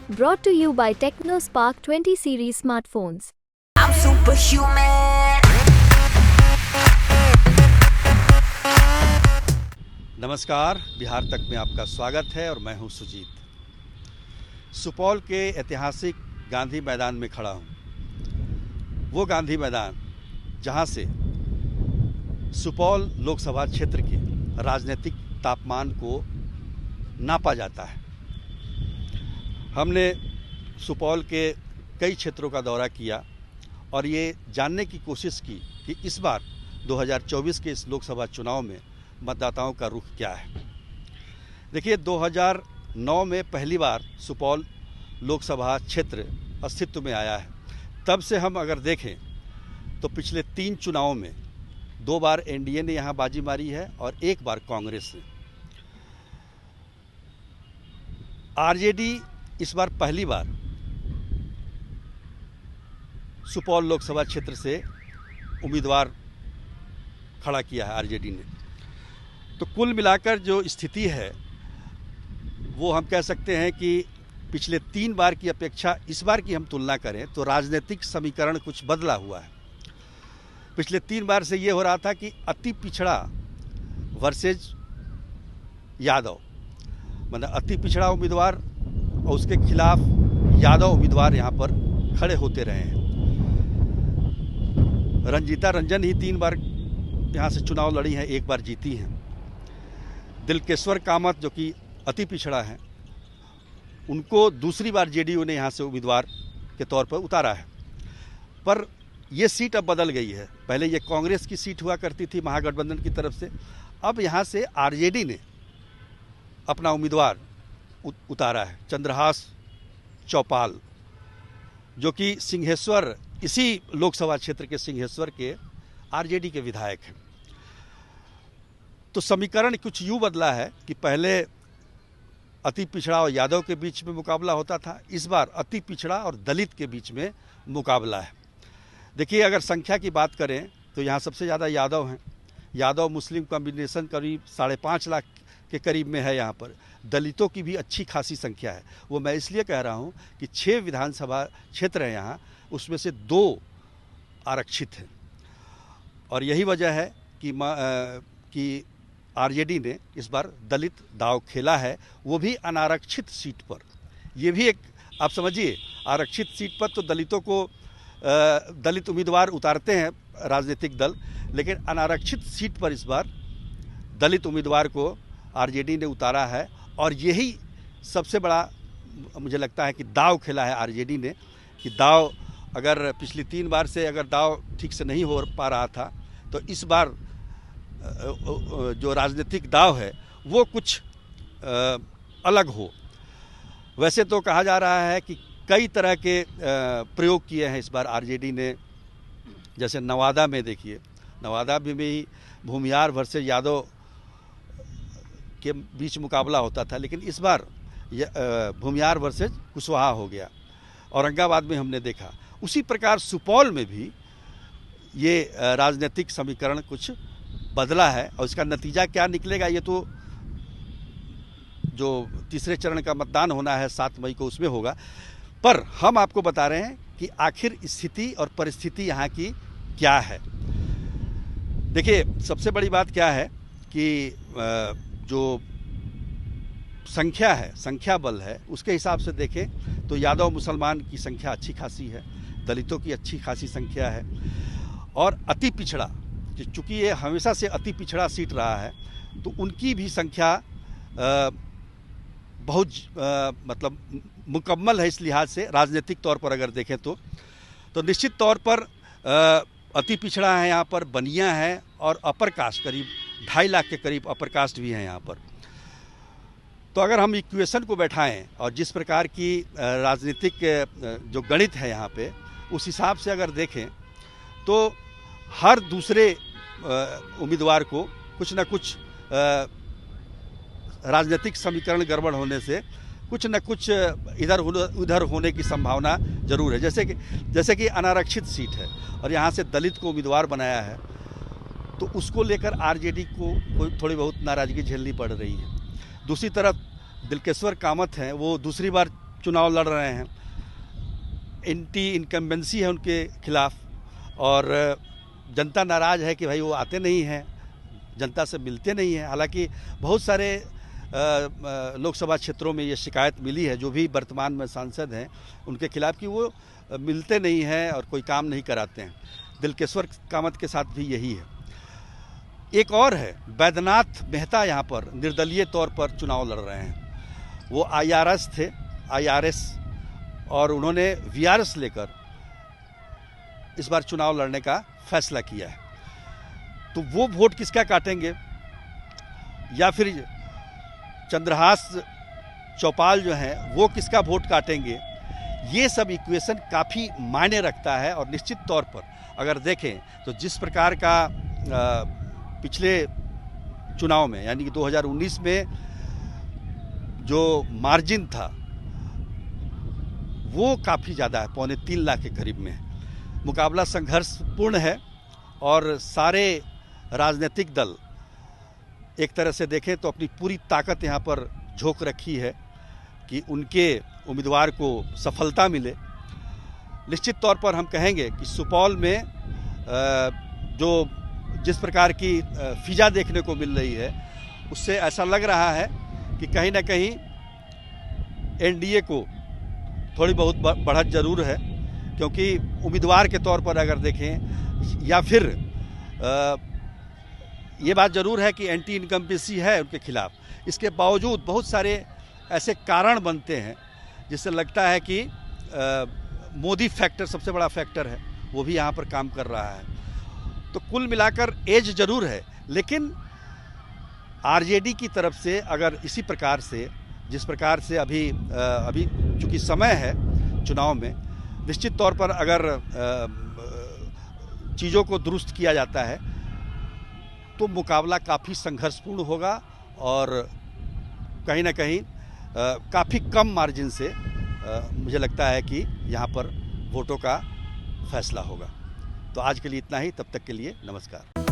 Brought to you by TechnoSpark 20 series smartphones. I'm superhuman. नमस्कार, बिहार तक में आपका स्वागत है और मैं हूं सुजीत। सुपौल के ऐतिहासिक गांधी मैदान में खड़ा हूं। वो गांधी मैदान जहां से सुपौल लोकसभा क्षेत्र के राजनीतिक तापमान को नापा जाता है। हमने सुपौल के कई क्षेत्रों का दौरा किया और ये जानने की कोशिश की कि इस बार 2024 के इस लोकसभा चुनाव में मतदाताओं का रुख क्या है। देखिए, 2009 में पहली बार सुपौल लोकसभा क्षेत्र अस्तित्व में आया है। तब से हम अगर देखें तो पिछले 3 चुनावों में 2 बार एनडीए ने यहाँ बाजी मारी है और 1 बार कांग्रेस ने। आरजेडी इस बार पहली बार सुपौल लोकसभा क्षेत्र से उम्मीदवार खड़ा किया है आरजेडी ने। तो कुल मिलाकर जो स्थिति है वो हम कह सकते हैं कि पिछले 3 बार की अपेक्षा इस बार की हम तुलना करें तो राजनीतिक समीकरण कुछ बदला हुआ है। पिछले 3 बार से ये हो रहा था कि अति पिछड़ा वर्सेज यादव, मतलब अति पिछड़ा उम्मीदवार और उसके खिलाफ यादव उम्मीदवार यहाँ पर खड़े होते रहे हैं। रंजीता रंजन ही 3 बार यहाँ से चुनाव लड़ी हैं, 1 बार जीती हैं। दिलकेश्वर कामत जो कि अति पिछड़ा है, उनको दूसरी बार जेडीयू ने यहाँ से उम्मीदवार के तौर पर उतारा है। पर ये सीट अब बदल गई है। पहले ये कांग्रेस की सीट हुआ करती थी महागठबंधन की तरफ से, अब यहाँ से आरजेडी ने अपना उम्मीदवार उतारा है, चंद्रहास चौपाल, जो कि सिंहेश्वर, इसी लोकसभा क्षेत्र के सिंहेश्वर के आरजेडी के विधायक हैं। तो समीकरण कुछ यूँ बदला है कि पहले अति पिछड़ा और यादव के बीच में मुकाबला होता था, इस बार अति पिछड़ा और दलित के बीच में मुकाबला है। देखिए, अगर संख्या की बात करें तो यहाँ सबसे ज़्यादा यादव हैं। यादव मुस्लिम कॉम्बिनेशन करीब 5.5 लाख के करीब में है। यहाँ पर दलितों की भी अच्छी खासी संख्या है। वो मैं इसलिए कह रहा हूँ कि 6 विधानसभा क्षेत्र हैं यहाँ, उसमें से 2 आरक्षित हैं। और यही वजह है कि आरजेडी ने इस बार दलित दांव खेला है, वो भी अनारक्षित सीट पर। ये भी एक, आप समझिए, आरक्षित सीट पर तो दलितों को दलित उम्मीदवार उतारते हैं राजनीतिक दल, लेकिन अनारक्षित सीट पर इस बार दलित उम्मीदवार को आरजेडी ने उतारा है। और यही सबसे बड़ा मुझे लगता है कि दांव खेला है आरजेडी ने, कि दांव अगर पिछली 3 बार से अगर दांव ठीक से नहीं हो पा रहा था तो इस बार जो राजनीतिक दांव है वो कुछ अलग हो। वैसे तो कहा जा रहा है कि कई तरह के प्रयोग किए हैं इस बार आरजेडी ने। जैसे नवादा में देखिए, नवादा में भी भूमियार वर्सेस यादव के बीच मुकाबला होता था, लेकिन इस बार भूमियार वर्सेस कुशवाहा हो गया। औरंगाबाद में हमने देखा। उसी प्रकार सुपौल में भी ये राजनीतिक समीकरण कुछ बदला है और इसका नतीजा क्या निकलेगा ये तो जो तीसरे चरण का मतदान होना है 7 मई को, उसमें होगा। पर हम आपको बता रहे हैं कि आखिर स्थिति और परिस्थिति यहाँ की क्या है। देखिए, सबसे बड़ी बात क्या है कि जो संख्या है, संख्या बल है, उसके हिसाब से देखें तो यादव मुसलमान की संख्या अच्छी खासी है, दलितों की अच्छी खासी संख्या है। और अति पिछड़ा, चूँकि ये हमेशा से अति पिछड़ा सीट रहा है, तो उनकी भी संख्या बहुत मतलब मुकम्मल है इस लिहाज से, राजनीतिक तौर पर अगर देखें तो निश्चित तौर पर अति पिछड़ा है यहाँ पर, बनिया है और अपर कास्ट करीब 2.5 लाख के करीब अपर कास्ट भी हैं यहाँ पर। तो अगर हम इक्वेशन को बैठाएं और जिस प्रकार की राजनीतिक जो गणित है यहाँ पे, उस हिसाब से अगर देखें तो हर दूसरे उम्मीदवार को कुछ न कुछ राजनीतिक समीकरण गड़बड़ होने से कुछ न कुछ इधर उधर होने की संभावना जरूर है। जैसे कि अनारक्षित सीट है और यहाँ से दलित को उम्मीदवार बनाया है, तो उसको लेकर आरजेडी को थोड़ी बहुत नाराज़गी झेलनी पड़ रही है। दूसरी तरफ दिलकेश्वर कामत हैं, वो दूसरी बार चुनाव लड़ रहे हैं, एंटी इनकम्बेंसी है उनके खिलाफ, और जनता नाराज़ है कि भाई वो आते नहीं हैं, जनता से मिलते नहीं हैं। हालांकि बहुत सारे लोकसभा क्षेत्रों में ये शिकायत मिली है, जो भी वर्तमान में सांसद हैं उनके खिलाफ, कि वो मिलते नहीं हैं और कोई काम नहीं कराते हैं। दिलकेश्वर कामत के साथ भी यही है। एक और है, बैद्यनाथ मेहता यहाँ पर निर्दलीय तौर पर चुनाव लड़ रहे हैं। वो IRS थे, IRS, और उन्होंने VRS लेकर इस बार चुनाव लड़ने का फैसला किया है। तो वो वोट किसका काटेंगे, या फिर चंद्रहास चौपाल जो हैं वो किसका वोट काटेंगे, ये सब इक्वेशन काफ़ी मायने रखता है। और निश्चित तौर पर अगर देखें तो जिस प्रकार का पिछले चुनाव में, यानी कि 2019 में जो मार्जिन था वो काफ़ी ज़्यादा है, 3.25 लाख के करीब में है। मुकाबला संघर्षपूर्ण है और सारे राजनीतिक दल एक तरह से देखें तो अपनी पूरी ताकत यहाँ पर झोंक रखी है कि उनके उम्मीदवार को सफलता मिले। निश्चित तौर पर हम कहेंगे कि सुपौल में जो जिस प्रकार की फिजा देखने को मिल रही है, उससे ऐसा लग रहा है कि कहीं ना कहीं NDA को थोड़ी बहुत बढ़त जरूर है, क्योंकि उम्मीदवार के तौर पर अगर देखें, या फिर ये बात ज़रूर है कि एंटी इनकम्बेंसी है उनके खिलाफ। इसके बावजूद बहुत सारे ऐसे कारण बनते हैं जिससे लगता है कि मोदी फैक्टर सबसे बड़ा फैक्टर है, वो भी यहाँ पर काम कर रहा है। तो कुल मिलाकर एज ज़रूर है, लेकिन RJD की तरफ से अगर इसी प्रकार से, जिस प्रकार से अभी चूँकि समय है चुनाव में, निश्चित तौर पर अगर चीज़ों को दुरुस्त किया जाता है तो मुकाबला काफ़ी संघर्षपूर्ण होगा और कहीं ना कहीं काफ़ी कम मार्जिन से मुझे लगता है कि यहाँ पर वोटों का फैसला होगा। तो आज के लिए इतना ही, तब तक के लिए नमस्कार।